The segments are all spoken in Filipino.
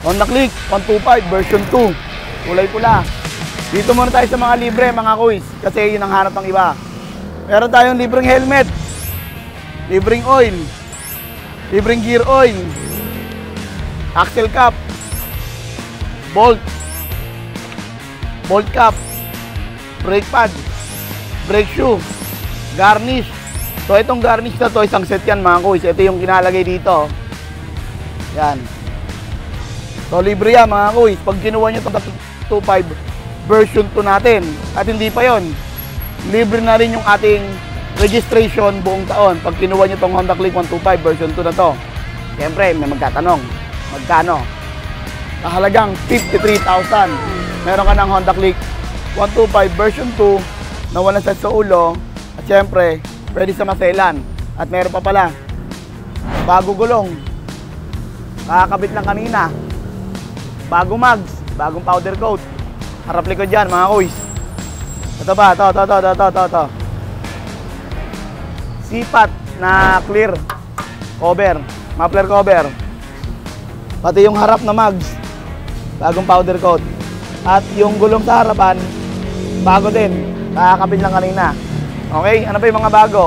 Honda Click 125 version 2. Kulay pula. Dito muna tayo sa mga libre mga kuys. Kasi yun ang hanap ng iba. Meron tayong libreng helmet. Libreng oil. Libreng gear oil. Axle cap. Bolt. Bolt cap. Brake pad. Brake shoe. Garnish. So itong garnish na to, isang set yan mga kuys. Ito yung kinalagay dito. Yan. So libre yan mga kuys. Pag kinuha nyo itong 25 version 2 natin at hindi pa yon, libre na rin yung ating registration buong taon pag kinuha nyo itong Honda Click 125 version 2 na to. Siyempre may magtatanong, magkano? Kahalagang 53,000. Meron ka ng Honda Click 125 version 2 na walang set sa ulo at siyempre pwede sa maselan. At meron pa pala bago gulong, kakakabit lang kanina, bagong mags, bagong powder coat, harap likod dyan mga kuys. Ito ba? Ito. Sipat na clear cover, muffler cover. Pati yung harap na mags, bagong powder coat. At yung gulong sa harapan, bago din, kakakabit lang kanina. Okay, ano pa yung mga bago?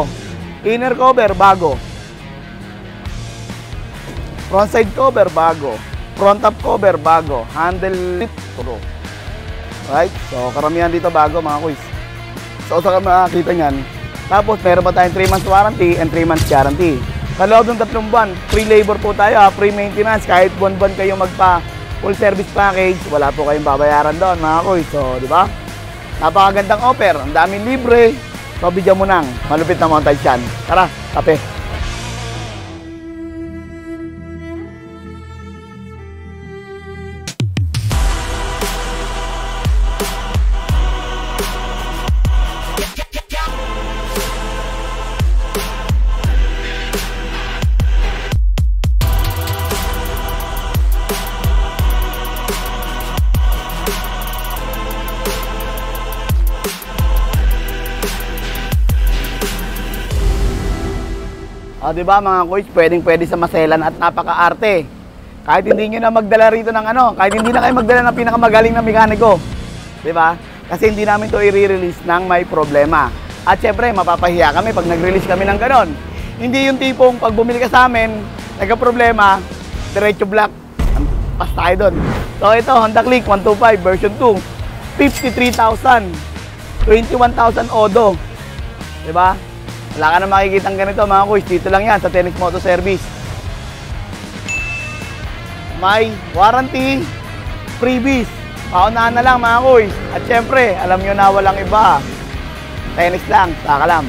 Inner cover, bago. Front side cover, bago. Front top cover, bago. Handle lip, puro. Right? So, karamihan dito bago mga kuys. So, saka makakita nyan. Tapos, meron pa tayong 3 months warranty and 3 months guarantee. Sa loob ng 3 buwan, free labor po tayo, free maintenance. Kahit buwan-buwan kayo magpa full service package, wala po kayong babayaran doon mga kuys. So, di ba? Napakagandang offer. Ang daming libre. So, bigyan mo ng malupit na montage yan. Tara, kape. Di ba mga kuys, pwedeng-pwede sa maselan at napaka-arte. Kahit hindi nyo na magdala rito ng kahit hindi na kayo magdala ng pinakamagaling na mekaniko. Di ba? Kasi hindi namin to i-release ng may problema. At syempre, mapapahiya kami pag nag-release kami ng ganon. Hindi yung tipong pag bumili ka sa amin, nagka-problema, diretso black. Pas tayo doon. So ito, Honda Click 125 version 2. 53,000. 21,000 odo. Di ba? Wala ka na makikitang ganito mga kuys. Dito lang yan sa Tenix Moto Service. May warranty, freebies. Paunahan na lang mga kuys. At syempre, alam nyo na walang iba. Tenix lang, saka lang.